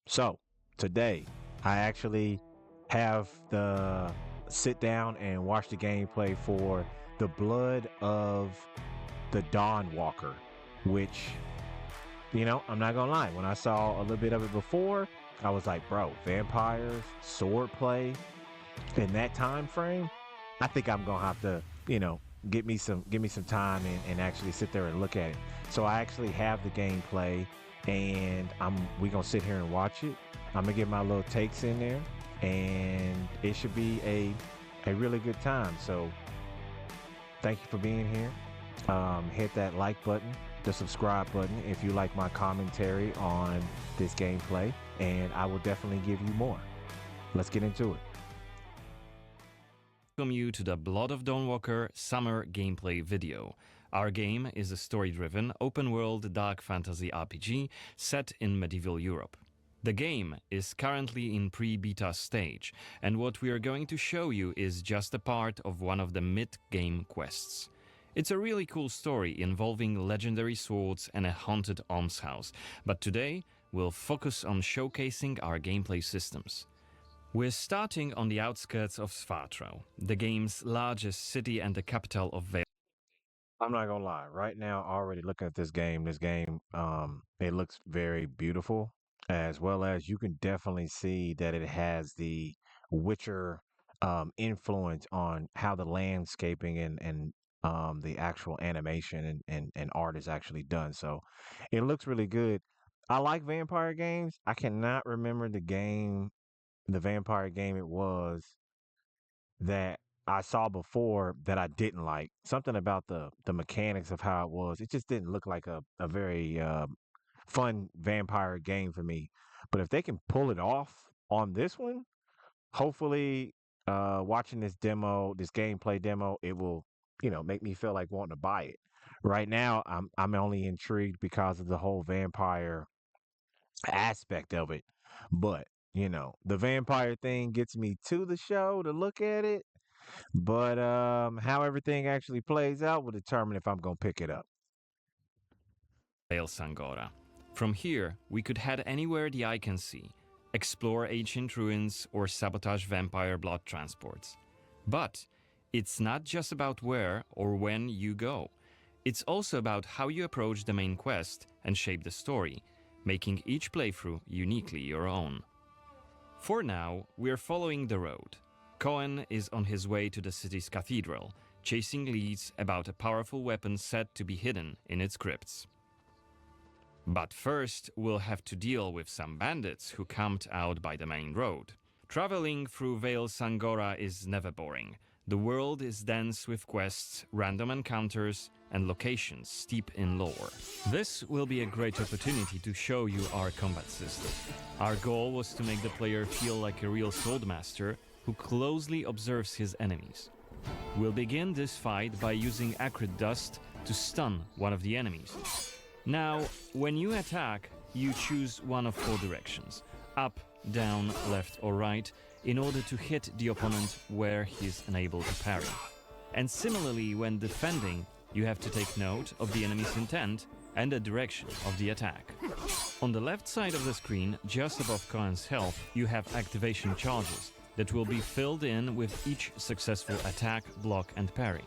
So today, I actually have the sit down and watch the gameplay for the Blood of the Dawnwalker, which, I'm not gonna lie, when I saw a little bit of it before, I was like, bro, vampires, swordplay in that time frame, I think I'm gonna have to, give me some time and actually sit there and look at it. So I actually have the gameplay and we gonna sit here and watch it. I'm gonna get my little takes in there and it should be a really good time. So thank you for being here. Hit that like button, the subscribe button if you like my commentary on this gameplay, and I will definitely give you more. Let's get into it. Welcome you to the Blood of Dawnwalker summer gameplay video. Our game is a story-driven, open-world dark fantasy RPG set in medieval Europe. The game is currently in pre-beta stage, and what we are going to show you is just a part of one of the mid-game quests. It's a really cool story involving legendary swords and a haunted almshouse, but today we'll focus on showcasing our gameplay systems. We're starting on the outskirts of Svartro, the game's largest city and the capital of Vale. I'm not gonna lie. Right now, already looking at this game, it looks very beautiful, as well as you can definitely see that it has the Witcher influence on how the landscaping and the actual animation and art is actually done. So it looks really good. I like vampire games. I cannot remember the vampire game it was that I saw before that I didn't like. Something about the mechanics of how it was. It just didn't look like a very fun vampire game for me. But if they can pull it off on this one, hopefully watching this gameplay demo, it will, make me feel like wanting to buy it. Right now, I'm only intrigued because of the whole vampire aspect of it. But, the vampire thing gets me to the show to look at it, but how everything actually plays out will determine if I'm gonna pick it up. Sangora. From here, we could head anywhere the eye can see, explore ancient ruins, or sabotage vampire blood transports. But it's not just about where or when you go. It's also about how you approach the main quest and shape the story, making each playthrough uniquely your own. For now, we're following the road. Cohen is on his way to the city's cathedral, chasing leads about a powerful weapon said to be hidden in its crypts. But first, we'll have to deal with some bandits who camped out by the main road. Traveling through Vale Sangora is never boring. The world is dense with quests, random encounters, and locations steep in lore. This will be a great opportunity to show you our combat system. Our goal was to make the player feel like a real swordmaster who closely observes his enemies. We'll begin this fight by using acrid dust to stun one of the enemies. Now, when you attack, you choose one of four directions: up, down, left or right, in order to hit the opponent where he's unable to parry. And similarly, when defending, you have to take note of the enemy's intent and the direction of the attack. On the left side of the screen, just above Cohen's health, you have activation charges that will be filled in with each successful attack, block and parry.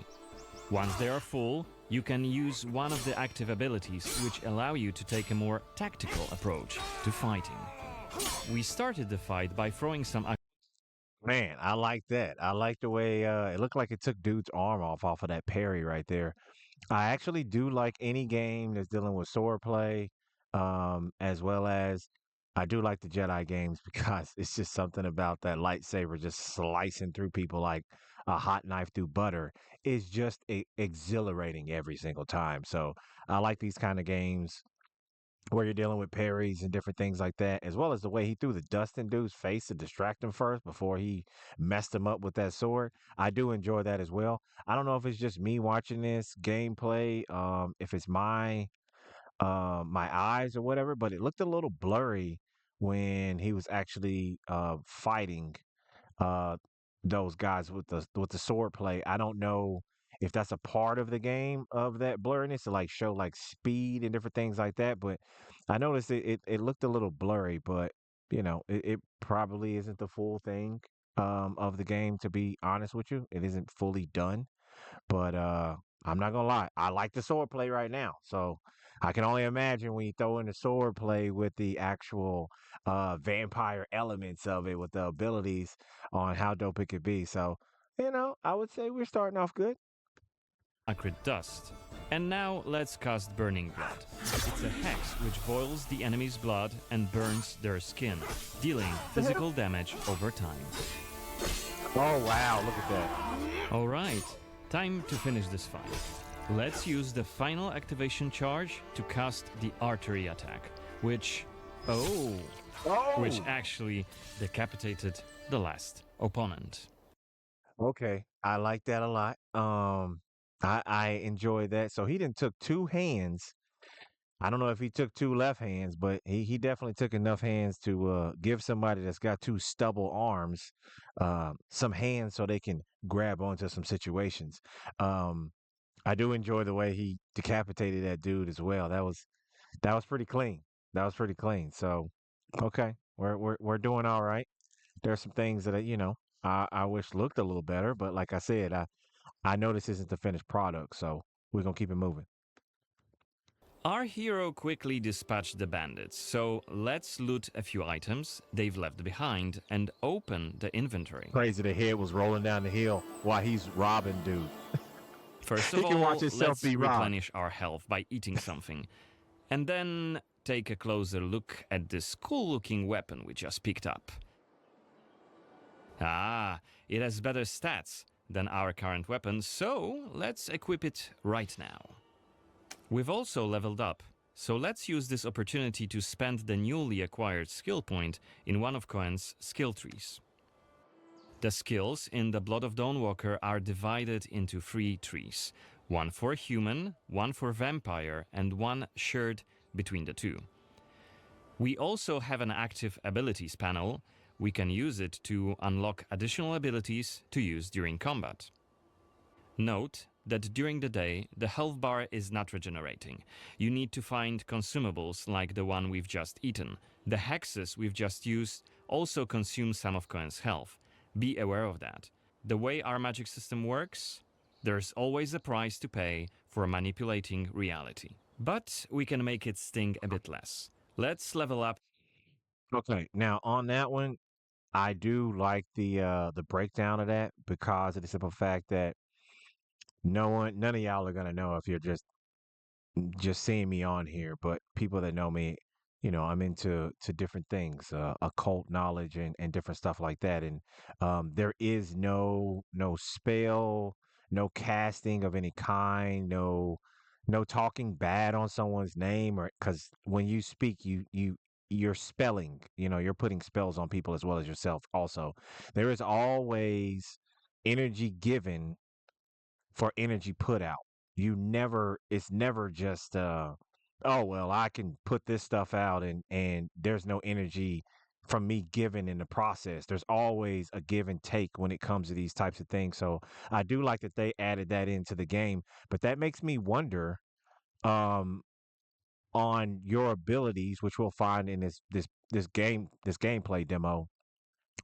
Once they are full, you can use one of the active abilities which allow you to take a more tactical approach to fighting. We started the fight by throwing some. Man, I like that. I like the way it looked like it took dude's arm off of that parry right there. I actually do like any game that's dealing with swordplay, as well as I do like the Jedi games because it's just something about that lightsaber just slicing through people like a hot knife through butter is just exhilarating every single time. So I like these kind of games where you're dealing with parries and different things like that, as well as the way he threw the dust in dude's face to distract him first before he messed him up with that sword. I do enjoy that as well. I don't know if it's just me watching this gameplay, if it's my eyes or whatever, but it looked a little blurry when he was actually fighting uh those guys with the sword play. I don't know if that's a part of the game of that blurriness to like show like speed and different things like that, but I noticed it looked a little blurry, but it probably isn't the full thing of the game. To be honest with you, it isn't fully done. But I'm not gonna lie, I like the sword play right now. So I can only imagine when you throw in the sword play with the actual vampire elements of it, with the abilities on how dope it could be. So I would say we're starting off good. Acrid dust. And now let's cast Burning Blood. It's a hex which boils the enemy's blood and burns their skin, dealing physical damage over time. Oh wow, look at that. Alright, time to finish this fight. Let's use the final activation charge to cast the artery attack, which Oh, actually decapitated the last opponent. okay. I like that a lot. I enjoy that. So he didn't took two hands. I don't know if he took two left hands, but he definitely took enough hands to give somebody that's got two stubble arms some hands so they can grab onto some situations. Um, I do enjoy the way he decapitated that dude as well. That was pretty clean. That was pretty clean. So okay, we're doing all right. There's some things that I wish looked a little better, but like I said, I know this isn't the finished product, so we're gonna keep it moving. Our hero quickly dispatched the bandits, so let's loot a few items they've left behind and open the inventory. Crazy, the head was rolling down the hill while he's robbing dude. First He of can watch all, himself let's be robbed. replenish our health by eating something. And then take a closer look at this cool looking weapon we just picked up. Ah, it has better stats than our current weapon, so let's equip it right now. We've also leveled up, so let's use this opportunity to spend the newly acquired skill point in one of Cohen's skill trees. The skills in the Blood of Dawnwalker are divided into 3 trees, one for human, one for vampire, and one shared between the two. We also have an active abilities panel. We can use it to unlock additional abilities to use during combat. Note that during the day, the health bar is not regenerating. You need to find consumables like the one we've just eaten. The hexes we've just used also consume some of Cohen's health. Be aware of that. The way our magic system works, there's always a price to pay for manipulating reality. But we can make it sting a bit less. Let's level up. Okay, now on that one, I do like the breakdown of that because of the simple fact that none of y'all are gonna know if you're just seeing me on here, but people that know me, I'm into to different things, occult knowledge and different stuff like that. And there is no spell, no casting of any kind, no talking bad on someone's name, or because when you speak, you're spelling, you're putting spells on people as well as yourself. Also, there is always energy given for energy put out. It's never just oh well, I can put this stuff out and there's no energy from me given in the process. There's always a give and take when it comes to these types of things. So I do like that they added that into the game, but that makes me wonder um on your abilities, which we'll find in this gameplay demo,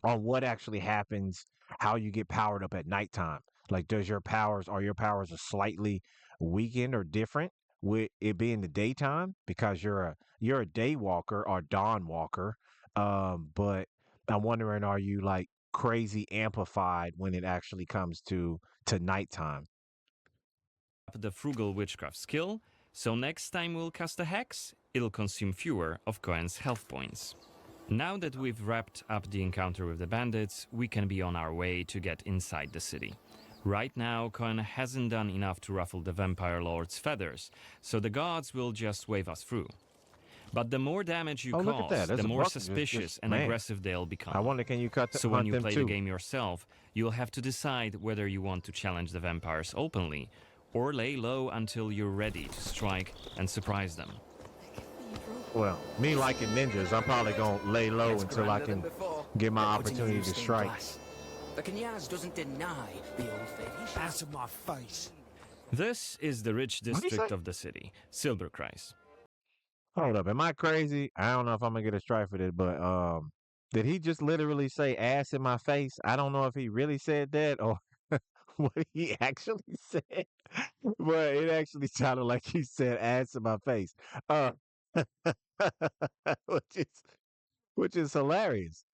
on what actually happens, how you get powered up at nighttime. Like, are your powers are slightly weakened or different with it being the daytime because you're a day walker or dawn walker. But I'm wondering, are you like crazy amplified when it actually comes to nighttime? The Frugal Witchcraft skill, so next time we'll cast a hex, it'll consume fewer of Cohen's health points. Now that we've wrapped up the encounter with the bandits, we can be on our way to get inside the city. Right now, Cohen hasn't done enough to ruffle the Vampire Lord's feathers, so the gods will just wave us through. But the more damage you Oh, look at that! cause, There's the a more buck. suspicious and Man, aggressive they'll I become. wonder, can you So when hunt you them play too? the game yourself, you'll have to decide whether you want to challenge the vampires openly, or lay low until you're ready to strike and surprise them. Well, me liking ninjas, I'm probably gonna lay low Gets until I grander can than before. get my They're putting opportunity you to stained strike. glass. The Knyaz doesn't deny the old fetish. Out of my face. This is the rich What'd he district say? of the city, Silberkreis. Hold up, am I crazy? I don't know if I'm gonna get a strike for this, but Did he just literally say ass in my face? I don't know if he really said that or what he actually said, but it actually sounded like he said ass in my face. Uh, which is which is hilarious.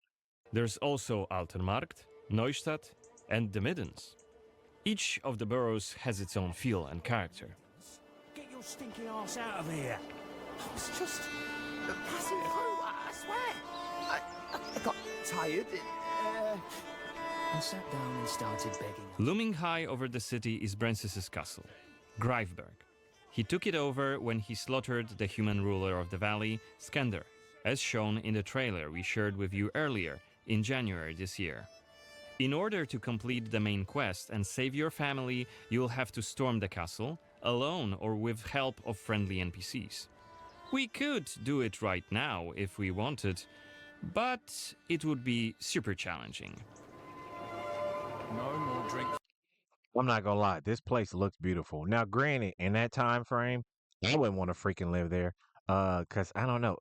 There's also Altenmarkt, Neustadt, and the Middens. Each of the boroughs has its own feel and character. Get your stinking ass out of here! I was just passing through, I swear. I got tired And sat down and started begging. Looming high over the city is Brancis's castle, Greifberg. He took it over when he slaughtered the human ruler of the valley, Skender, as shown in the trailer we shared with you earlier in January this year. In order to complete the main quest and save your family, you'll have to storm the castle, alone or with help of friendly NPCs. We could do it right now if we wanted, but it would be super challenging. no more drink. I'm not gonna lie, this place looks beautiful. Now, granted, in that time frame, I wouldn't want to freaking live there. Cause I don't know,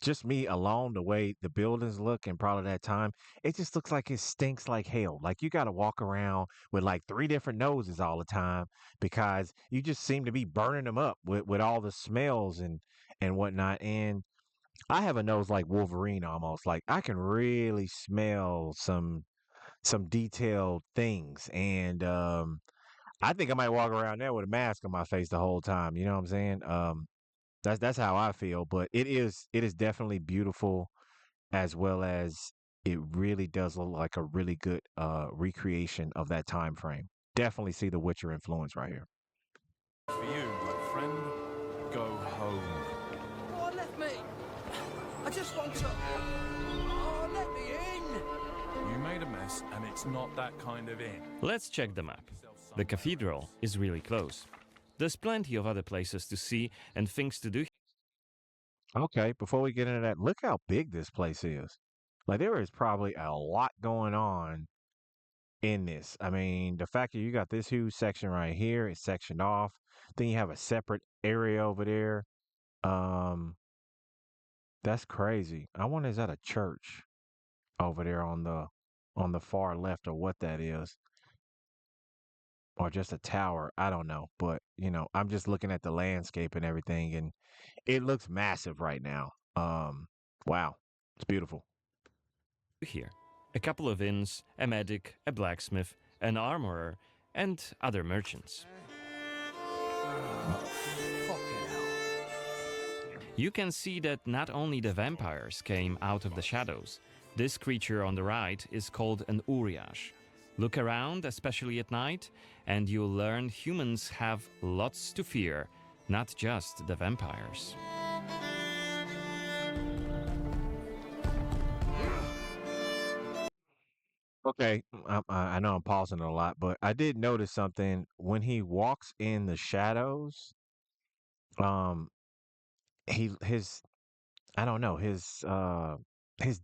just me alone, the way the buildings look and probably that time, it just looks like it stinks like hell. Like you got to walk around with like three different noses all the time because you just seem to be burning them up with all the smells and whatnot. And I have a nose like Wolverine almost. Like I can really smell some detailed things and I think I might walk around there with a mask on my face the whole time. You know what I'm saying? That's how I feel. But it is definitely beautiful, as well as it really does look like a really good recreation of that time frame. Definitely see the Witcher influence right here. For you, my friend, go home. Oh, let me! I just want to... Oh, let me in! You made a mess, and it's not that kind of inn. Let's check the map. The cathedral is really close. There's plenty of other places to see and things to do. Okay, before we get into that, look how big this place is. Like there is probably a lot going on in this. I mean, the fact that you got this huge section right here is sectioned off. Then you have a separate area over there. Um, that's crazy. I wonder is that a church over there on the far left or what that is? Or just a tower. I don't know. But, I'm just looking at the landscape and everything and it looks massive right now. Wow. It's beautiful. Here. A couple of inns, a medic, a blacksmith, an armorer, and other merchants. You can see that not only the vampires came out of the shadows. This creature on the right is called an Uriash. Look around, especially at night, and you'll learn humans have lots to fear, not just the vampires. Okay, I know I'm pausing a lot, but I did notice something when he walks in the shadows. Um, his I don't know his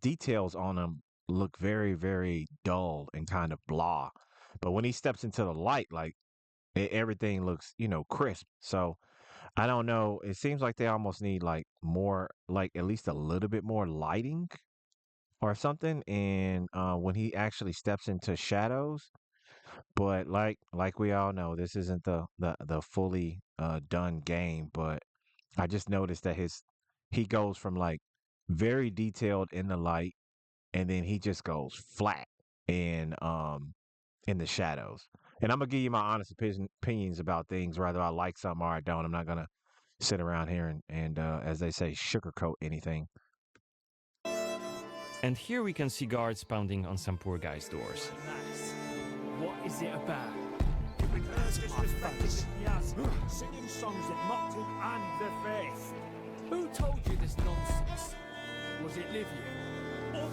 details on him look very very dull and kind of blah, but when he steps into the light, like everything looks crisp. So I don't know. It seems like they almost need like more, like at least a little bit more lighting or something. And when he actually steps into shadows, but like we all know, this isn't the fully done game. But I just noticed that he goes from like very detailed in the light, and then he just goes flat in the shadows. And I'm gonna give you my honest opinions about things, whether I like something or I don't. I'm not gonna sit around here and as they say, sugarcoat anything. And here we can see guards pounding on some poor guy's doors. Nice. What is it about? You've been disrespecting yes, singing songs that mocked him and the faith. Who told you this nonsense? Was it Livia?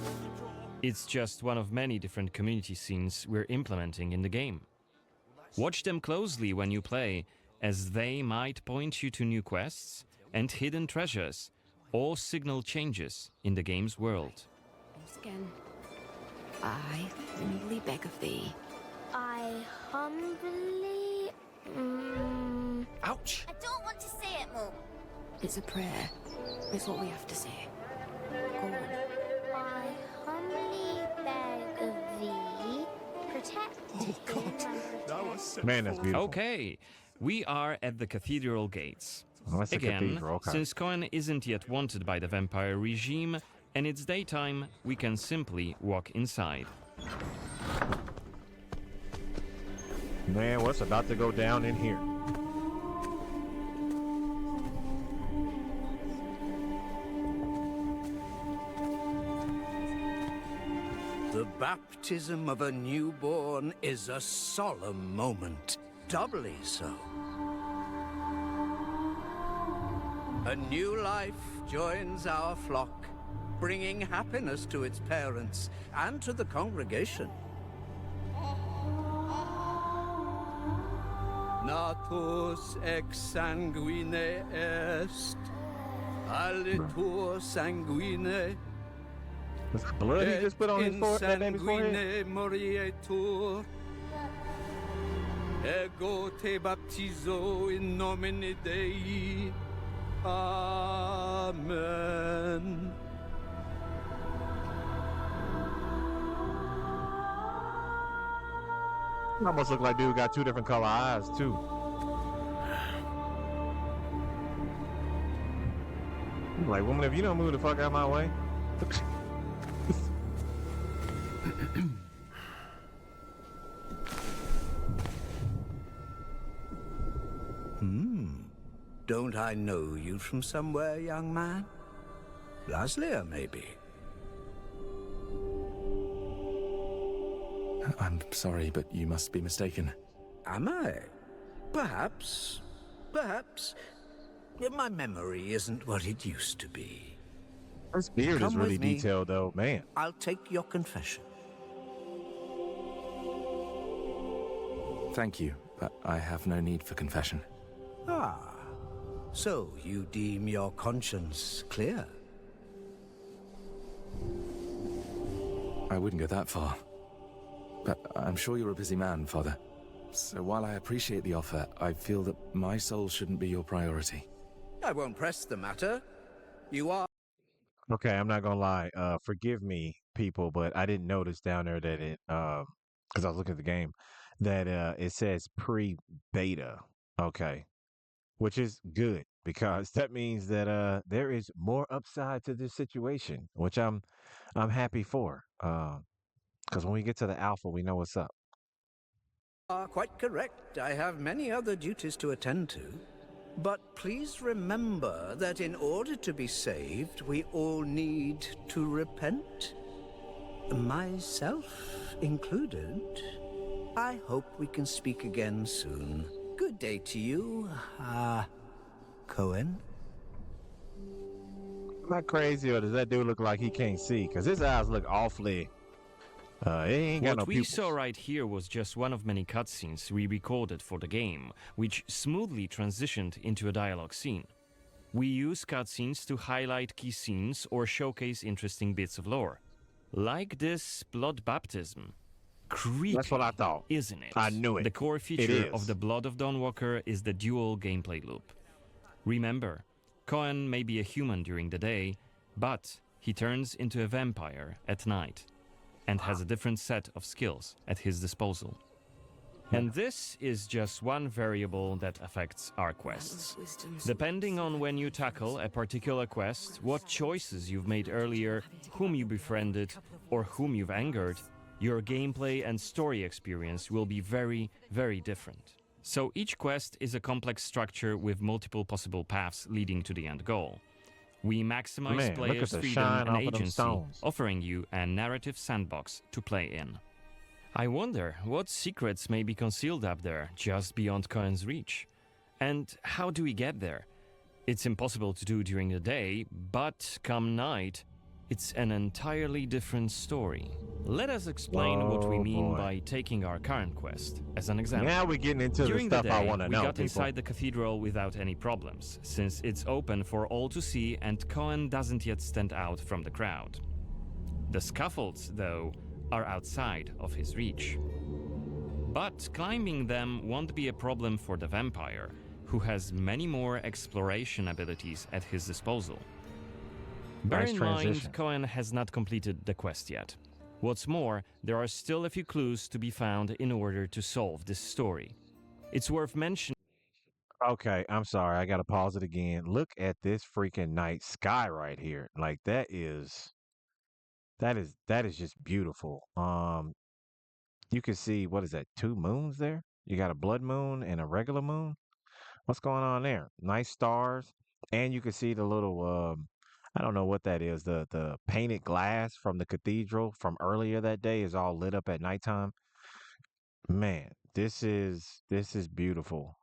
It's just one of many different community scenes we're implementing in the game. Watch them closely when you play, as they might point you to new quests and hidden treasures, or signal changes in the game's world. Once again, I humbly beg of thee. I humbly... Ouch! I don't want to say it, Mum. It's a prayer. It's what we have to say. Go on. I Man, that's beautiful. Okay, we are at the cathedral gates. Oh, that's a Again, cathedral. Okay. since Cohen isn't yet wanted by the vampire regime, and it's daytime, we can simply walk inside. Man, what's about to go down in here? The baptism of a newborn is a solemn moment, doubly so. A new life joins our flock, bringing happiness to its parents and to the congregation. Natus ex sanguine est, alitur sanguine. Was that blood he just put on his forehead? That baby's forehead? Morietur. Ego te baptizo in nomine Dei. Amen. It almost look like dude got two different color eyes too. I'm like, woman, if you don't move the fuck out my way. Don't I know you from somewhere, young man? Laslia, maybe? I'm sorry, but you must be mistaken. Am I? Perhaps. Perhaps. My memory isn't what it used to be. His beard is Come really with me. detailed though, man. I'll take your confession. Thank you, but I have no need for confession. Ah. So you deem your conscience clear? I wouldn't go that far. But I'm sure you're a busy man, Father. So while I appreciate the offer, I feel that my soul shouldn't be your priority. I won't press the matter. You are... Okay, I'm not gonna lie. Forgive me, people, but I didn't notice down there that it because I was looking at the game, that it says pre-beta. Okay. Which is good because that means that there is more upside to this situation, which I'm happy for. Because when we get to the alpha, we know what's up. are quite correct. I have many other duties to attend to. But please remember that in order to be saved, we all need to repent. Myself included. I hope we can speak again soon. Good day to you, Cohen. Am I crazy or does that dude look like he can't see? Because his eyes look awfully... he ain't got no What we pupils. saw right here was just one of many cutscenes we recorded for the game, which smoothly transitioned into a dialogue scene. We use cutscenes to highlight key scenes or showcase interesting bits of lore. Like this blood baptism. Creepy, That's what I thought. isn't it? I knew it. The core It feature is. of the Blood of Dawnwalker is the dual gameplay loop. Remember, Cohen may be a human during the day, but he turns into a vampire at night and has a different set of skills at his disposal. And this is just one variable that affects our quests. Depending on when you tackle a particular quest, what choices you've made earlier, whom you befriended, or whom you've angered, your gameplay and story experience will be very, very different. So each quest is a complex structure with multiple possible paths leading to the end goal. We maximize Man, look at players' the freedom shine and off of them agency, stones. offering you a narrative sandbox to play in. I wonder what secrets may be concealed up there, just beyond Cohen's reach. And how do we get there? It's impossible to do during the day, but come night, it's an entirely different story. Let us explain what we Oh, mean boy. by taking our current quest as an example. Now we're getting into the During stuff the day, I want to we know, got people. inside the cathedral without any problems, since it's open for all to see and Cohen doesn't yet stand out from the crowd. The scaffolds, though, are outside of his reach. But climbing them won't be a problem for the vampire, who has many more exploration abilities at his disposal. Bear Nice in transition. mind, Cohen has not completed the quest yet. What's more, there are still a few clues to be found in order to solve this story. It's worth mentioning Okay, I'm sorry. I got to pause it again. Look at this freaking night sky right here. Like that is just beautiful. You can see, what is that? Two moons there? You got a blood moon and a regular moon. What's going on there? Nice stars, and you can see the little I don't know what that is. The painted glass from the cathedral from earlier that day is all lit up at nighttime. Man, this is beautiful.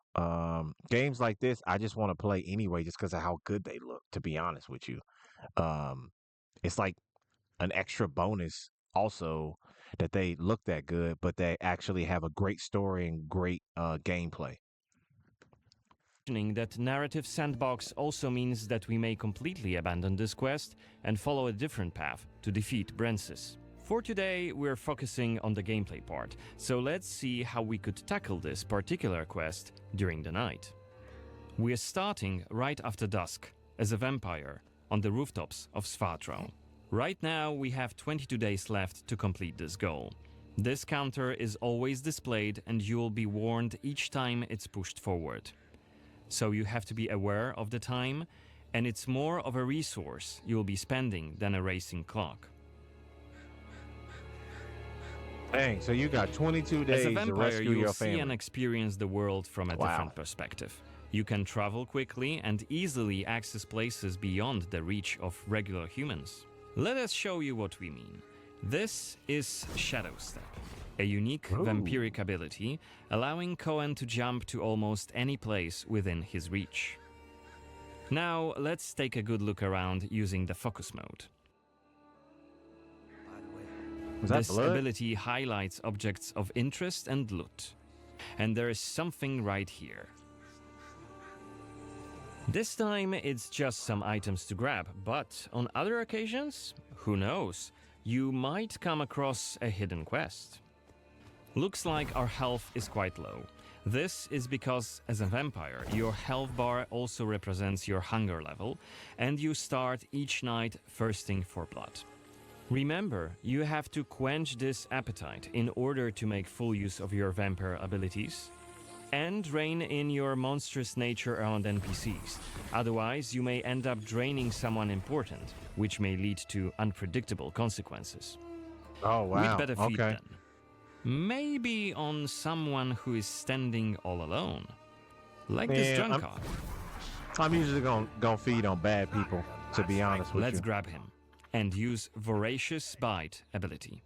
Games like this, I just want to play anyway, just because of how good they look. To be honest with you, um, it's like an extra bonus also that they look that good, but they actually have a great story and great gameplay. that narrative sandbox also means that we may completely abandon this quest and follow a different path to defeat Brensis. For today, we're focusing on the gameplay part, so let's see how we could tackle this particular quest during the night. We're starting right after dusk as a vampire on the rooftops of Svatro. Right now, we have 22 days left to complete this goal. This counter is always displayed and you will be warned each time it's pushed forward. So you have to be aware of the time, and it's more of a resource you'll be spending than a racing clock. Dang, so you got 22 days As a to vampire, rescue you'll your see family. and experience the world from a Wow. different perspective. You can travel quickly and easily access places beyond the reach of regular humans. Let us show you what we mean. This is Shadow Step, a unique Ooh. vampiric ability allowing Cohen to jump to almost any place within his reach. Now, let's take a good look around using the focus mode. Was that This blood? ability highlights objects of interest and loot. And there is something right here. This time it's just some items to grab, but on other occasions, who knows, you might come across a hidden quest. Looks like our health is quite low. This is because, as a vampire, your health bar also represents your hunger level, and you start each night thirsting for blood. Remember, you have to quench this appetite in order to make full use of your vampire abilities, and rein in your monstrous nature around NPCs. Otherwise, you may end up draining someone important, which may lead to unpredictable consequences. Oh wow. We'd better feed Okay. them. Maybe on someone who is standing all alone. Like this Man, drunkard. I'm usually gonna feed on bad people. To be honest with Let's you. grab him and use Voracious Bite ability.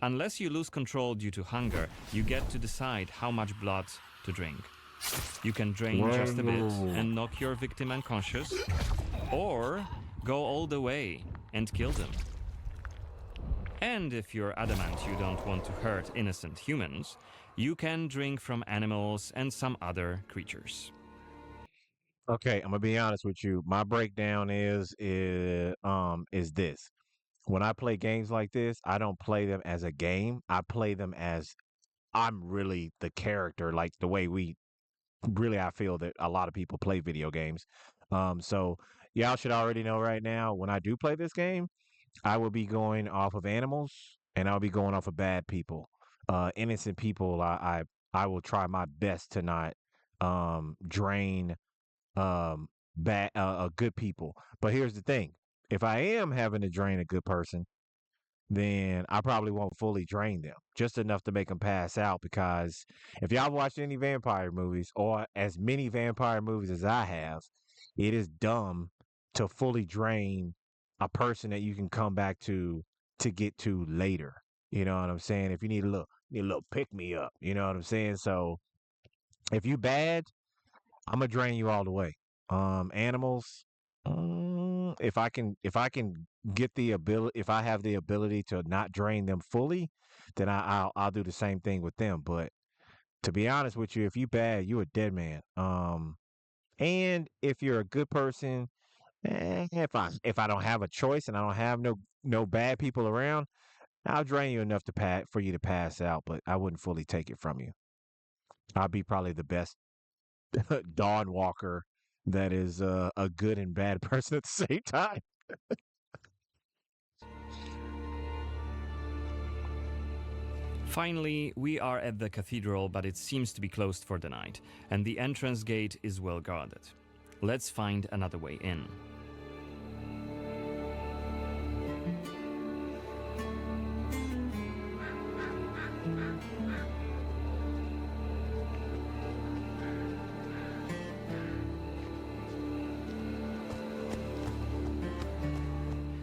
Unless you lose control due to hunger, you get to decide how much blood to drink. You can drain just a bit Whoa. and knock your victim unconscious, or go all the way and kill them. And if you're adamant you don't want to hurt innocent humans, you can drink from animals and some other creatures. Okay, I'm gonna be honest with you. My breakdown is this. When I play games like this, I don't play them as a game. I play them as I'm really the character, like the way we really I feel that a lot of people play video games. So y'all should already know right now when I do play this game, I will be going off of animals and I'll be going off of bad people. Innocent people I will try my best to not drain bad good people. But here's the thing. If I am having to drain a good person, then I probably won't fully drain them, just enough to make them pass out. Because if y'all watched any vampire movies or as many vampire movies as I have, it is dumb to fully drain a person that you can come back to get to later. You know what I'm saying? If you need a little pick me up, you know what I'm saying? So if you bad, I'm gonna drain you all the way. Animals. If I can get the ability, if I have the ability to not drain them fully, then I'll do the same thing with them. But to be honest with you, if you bad, you a dead man. And if you're a good person, if I don't have a choice and I don't have no bad people around, I'll drain you enough to for you to pass out, but I wouldn't fully take it from you. I'll be probably the best Dawnwalker that is a good and bad person at the same time. Finally, we are at the cathedral, but it seems to be closed for the night, and the entrance gate is well guarded. Let's find another way in.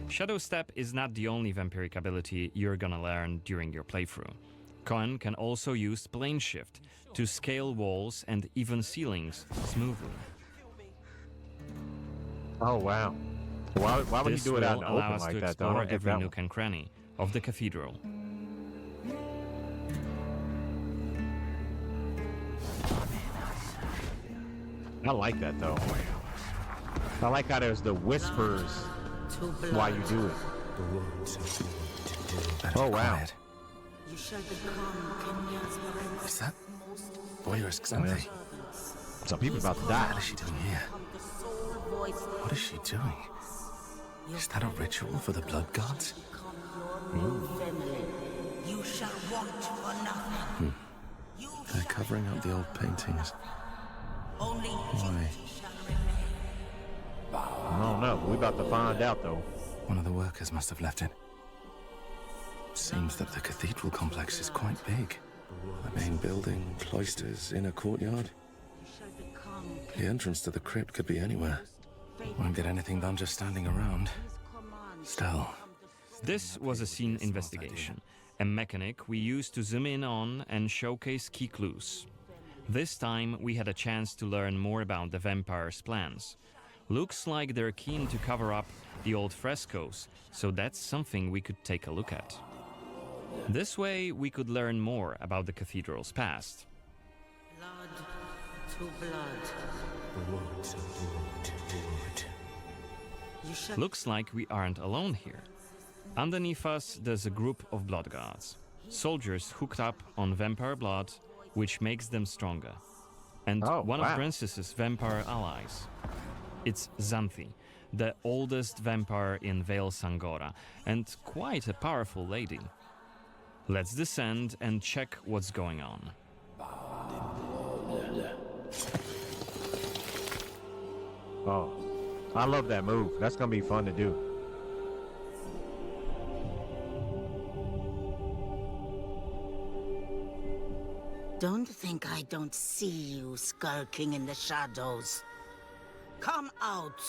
Shadow Step is not the only vampiric ability you're gonna learn during your playthrough. Cohen can also use plane shift to scale walls and even ceilings smoothly. Oh wow! Why would This he do it out in will the allow open us like to that? Though? I explore don't get every that nook and cranny of the cathedral. one. I like that though. I like how there's the whispers while you do it. Oh wow! Quiet. Is that voyeurist Xanthi? Some people about to What die. is she doing here? What is she doing? Is that a ritual for the blood gods? You shall want for nothing. They're covering up the old paintings. Only Why? I don't know. We about to find out though. One of the workers must have left it. Seems that the cathedral complex is quite big. The main building, cloisters, inner courtyard. The entrance to the crypt could be anywhere. Won't get anything done just standing around. Still. This was a scene investigation, a mechanic we used to zoom in on and showcase key clues. This time we had a chance to learn more about the vampire's plans. Looks like they're keen to cover up the old frescoes, so that's something we could take a look at. This way we could learn more about the cathedral's past. blood to blood. You shall Looks like we aren't alone here. Underneath us there's a group of blood guards, soldiers hooked up on vampire blood, which makes them stronger. And Oh, one wow. of Princess's vampire allies. It's Xanthi, the oldest vampire in Vale Sangora, and quite a powerful lady. Let's descend and check what's going on. Oh, I love that move. That's gonna be fun to do. Don't think I don't see you skulking in the shadows. Come out.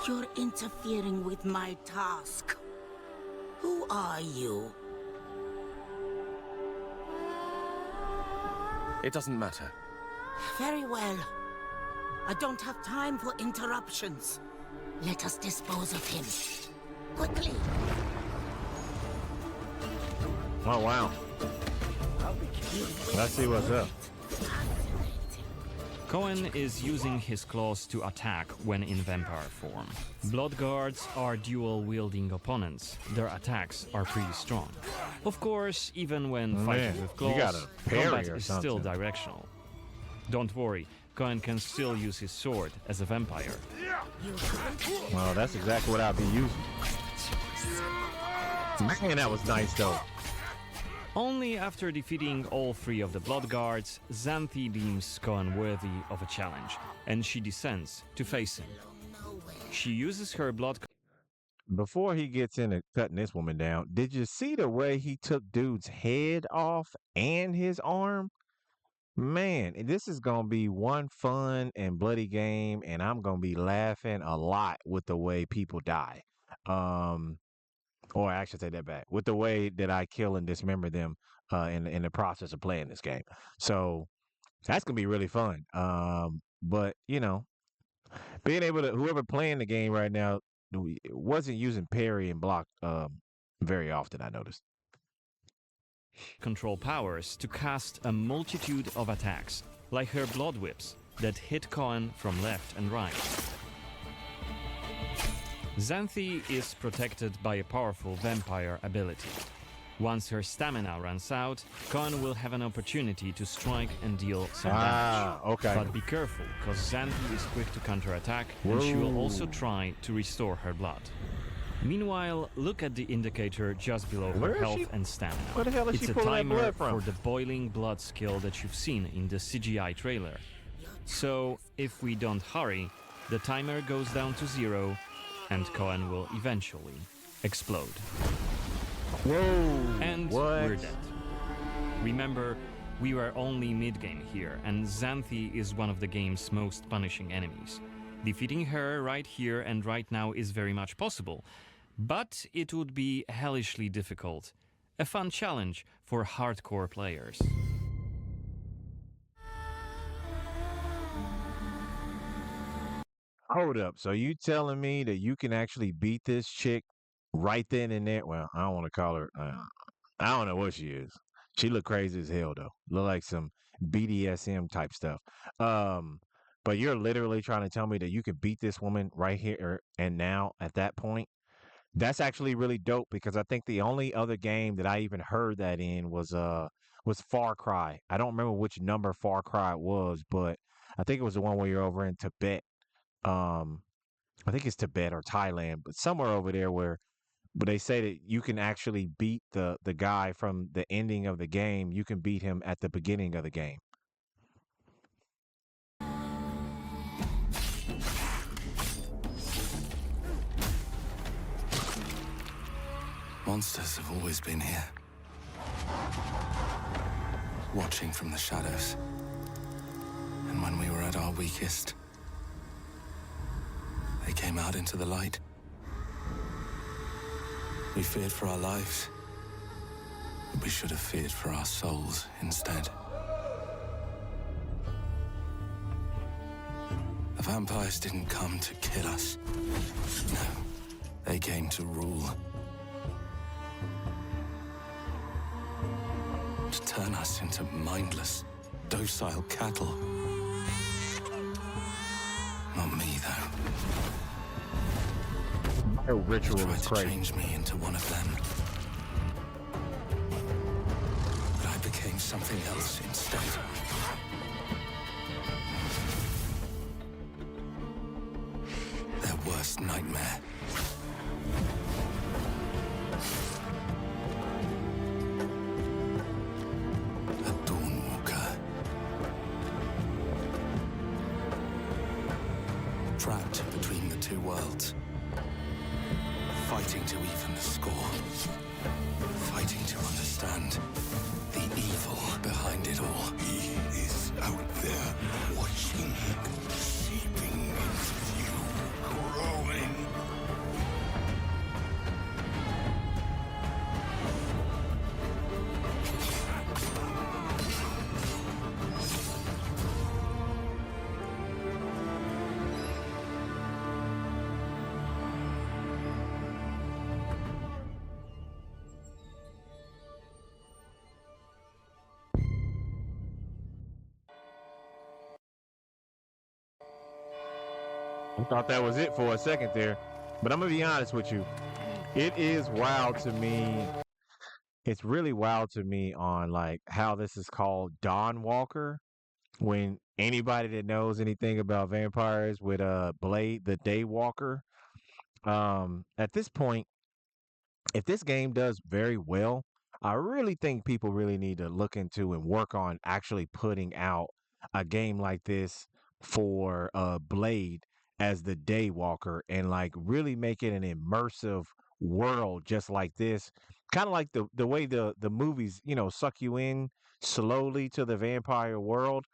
You're interfering with my task. Who are you? It doesn't matter. Very well. I don't have time for interruptions. Let us dispose of him. Quickly. Oh wow! Let's see what's up. Cohen is using his claws to attack when in vampire form. Blood guards are dual-wielding opponents. Their attacks are pretty strong. Of course, even when fighting Man, with you claws, gotta parry combat or is still something. directional. Don't worry, Cohen can still use his sword as a vampire. Well, that's exactly what I'll be using. Man, that was nice though. Only after defeating all three of the blood guards, Xanthi deems Cohen worthy of a challenge, and she descends to face him. She uses her blood Before he gets into cutting this woman down, did you see the way he took dude's head off and his arm? Man, this is gonna be one fun and bloody game, and I'm gonna be laughing a lot with the way people die. Or I should take that back, with the way that I kill and dismember them in the process of playing this game. So that's gonna be really fun. But you know, being able to whoever playing the game right now wasn't using parry and block very often. I noticed. control powers to cast a multitude of attacks, like her blood whips that hit Cohen from left and right. Xanthi is protected by a powerful vampire ability. Once her stamina runs out, Cohen will have an opportunity to strike and deal some damage. Okay. But be careful, because Xanthi is quick to counterattack, and she will also try to restore her blood. Meanwhile, look at the indicator just below her Where is health she? and stamina. Where the hell is It's she a pulling that timer blood from? for the boiling blood skill that you've seen in the CGI trailer. So, if we don't hurry, the timer goes down to 0 and Cohen will eventually explode. Whoa! And what? we're dead. Remember, we were only mid-game here, and Xanthi is one of the game's most punishing enemies. Defeating her right here and right now is very much possible, but it would be hellishly difficult. A fun challenge for hardcore players. Hold up. So you telling me that you can actually beat this chick right then and there? Well, I don't want to call her. I don't know what she is. She look crazy as hell though. Look like some BDSM type stuff. Um, but you're literally trying to tell me that you could beat this woman right here and now at that point. That's actually really dope because I think the only other game that I even heard that in was Far Cry. I don't remember which number Far Cry it was, but I think it was the one where you're over in Tibet. Um, I think it's Tibet or Thailand, but somewhere over there where but they say that you can actually beat the guy from the ending of the game. You can beat him at the beginning of the game. Monsters have always been here. Watching from the shadows. And when we were at our weakest, they came out into the light. We feared for our lives. But we should have feared for our souls instead. The vampires didn't come to kill us. No, they came to rule. To turn us into mindless, docile cattle. Not me, though. Her ritual Tried is to crazy. change me into one of them. But I became something else instead. Their worst nightmare. A Dawnwalker. Trapped between the two worlds. Fighting to even the score. Fighting to understand the evil behind it all. He is out there watching, seeping into you, growing. I thought that was it for a second there. But I'm going to be honest with you. It is wild to me. It's really wild to me on like how this is called Dawnwalker. When anybody that knows anything about vampires with Blade, the Daywalker, at this point, if this game does very well, I really think people really need to look into and work on actually putting out a game like this for Blade as the Daywalker and like really make it an immersive world just like this. Kind of like the way the movies, suck you in slowly to the vampire world.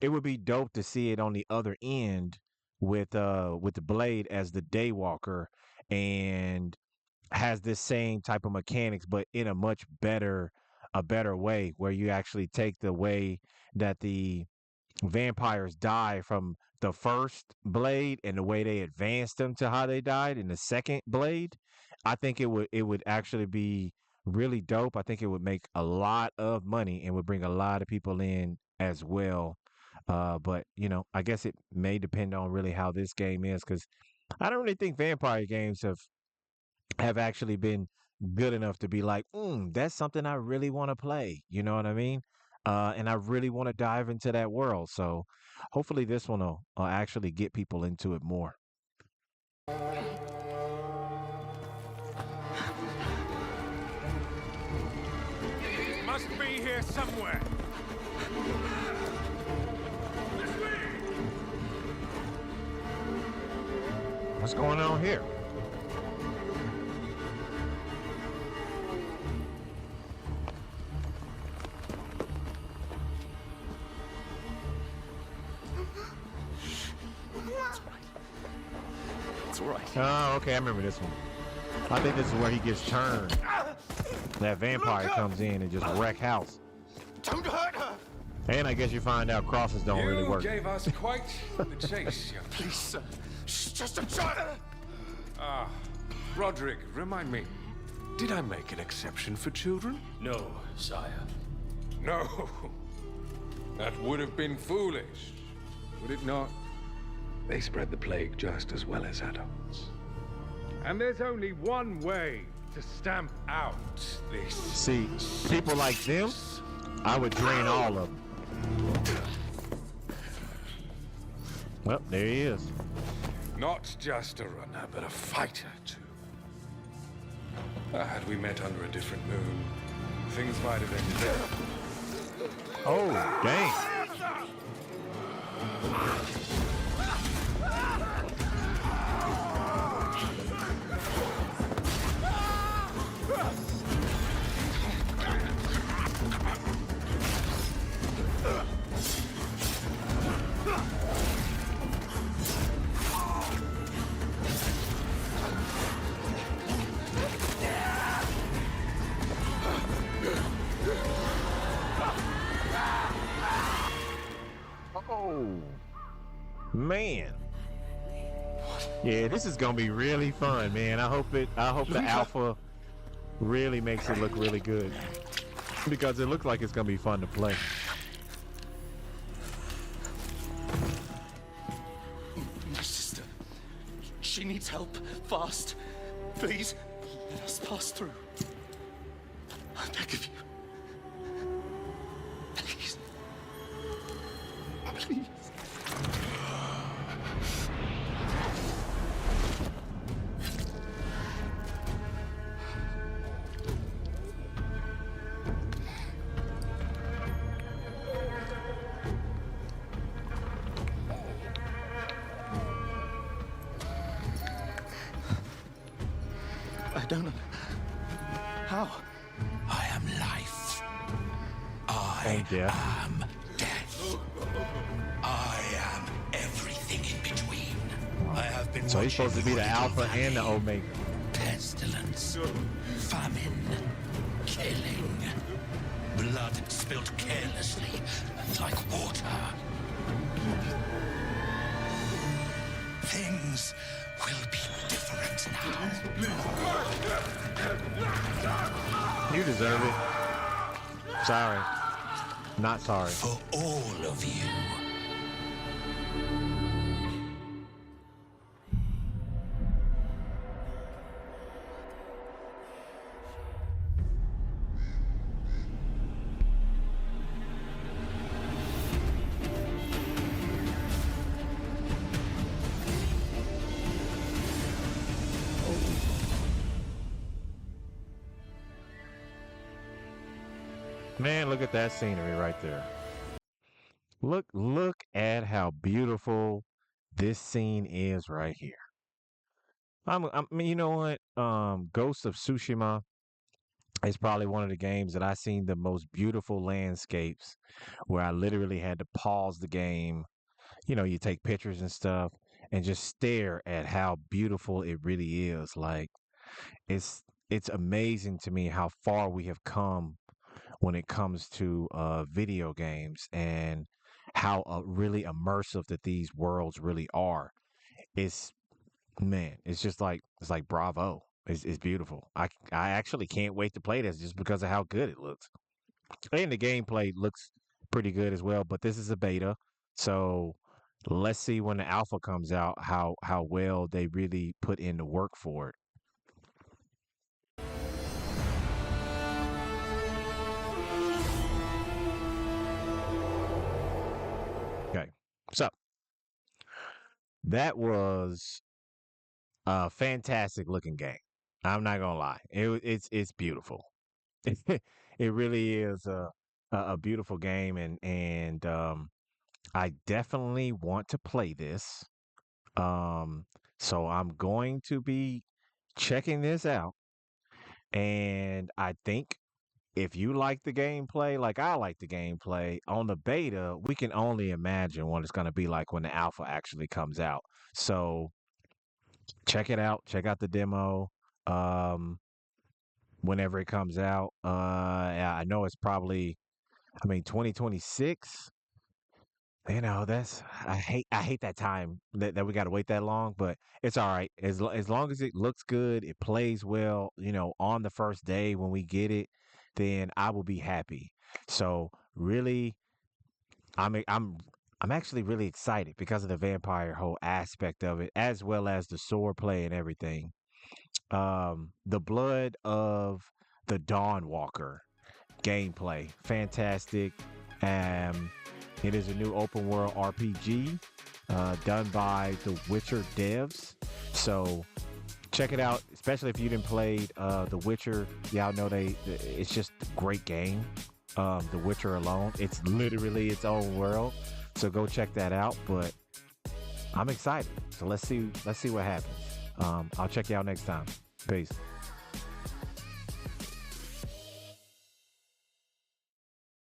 It would be dope to see it on the other end with the Blade as the Daywalker and has this same type of mechanics, but in a better way, where you actually take the way that the vampires die from the first Blade and the way they advanced them to how they died in the second Blade. I think it would actually be really dope. I think it would make a lot of money and would bring a lot of people in as well. But I guess it may depend on really how this game is because I don't really think vampire games have actually been good enough to be like, that's something I really want to play. You know what I mean? And I really want to dive into that world. So hopefully this one will actually get people into it more. must be here somewhere. What's going on here? It's all right. Oh, okay, I remember this one. I think this is where he gets turned. That vampire comes in and just wreck house. Don't hurt her! And I guess you find out crosses don't really work. You gave us quite the chase, young. Please, sir. She's just a child. Ah, Roderick, remind me, did I make an exception for children? No, sire. No. That would have been foolish, would it not? They spread the plague just as well as adults. And there's only one way to stamp out this. See, people like them, I would drain all of them. Well, there he is. Not just a runner, but a fighter, too. Had we met under a different moon, things might have ended there. Oh, dang. Oh, man. Yeah, this is gonna be really fun, man. I hope the alpha really makes it look really good, because it looks like it's gonna be fun to play. My sister. She needs help. Fast. Please, let us pass through. I beg of you. Please. Please. I don't know. How? I am life. I And death. am death. I am everything in between. I have been So he's supposed to be the watching alpha your and the valley. omega. Pestilence, famine, killing, blood spilt carelessly like water. Things will be different now. You deserve it. Sorry. Not sorry. For all of you. Man, look at that scenery right there. Look at how beautiful this scene is right here. I mean, you know what? Ghost of Tsushima is probably one of the games that I seen the most beautiful landscapes, where I literally had to pause the game. You know, you take pictures and stuff and just stare at how beautiful it really is. Like, it's amazing to me how far we have come when it comes to video games, and how really immersive that these worlds really are. It's Man, it's like bravo. It's beautiful. I actually can't wait to play this just because of how good it looks. And the gameplay looks pretty good as well, but this is a beta. So let's see when the alpha comes out how well they really put in the work for it. Okay. So that was a fantastic looking game. I'm not gonna lie. It's beautiful. It really is a beautiful game, and I definitely want to play this. Um, so I'm going to be checking this out, and I think if you like the gameplay, like I like the gameplay on the beta, we can only imagine what it's going to be like when the alpha actually comes out. So check it out. Check out the demo. Um, Whenever it comes out. Yeah, I know it's probably, I mean, 2026. I hate that time that we got to wait that long, but it's all right. As long as it looks good, it plays well, on the first day when we get it, then I will be happy. So really, I'm I'm actually really excited because of the vampire whole aspect of it, as well as the sword play and everything. The blood of the Dawnwalker gameplay, fantastic. Um, it is a new open world RPG done by the Witcher devs. So check it out, especially if you didn't play The Witcher. Y'all know it's just a great game. The Witcher alone, it's literally its own world. So go check that out. But I'm excited. So let's see what happens. I'll check you out next time. Peace.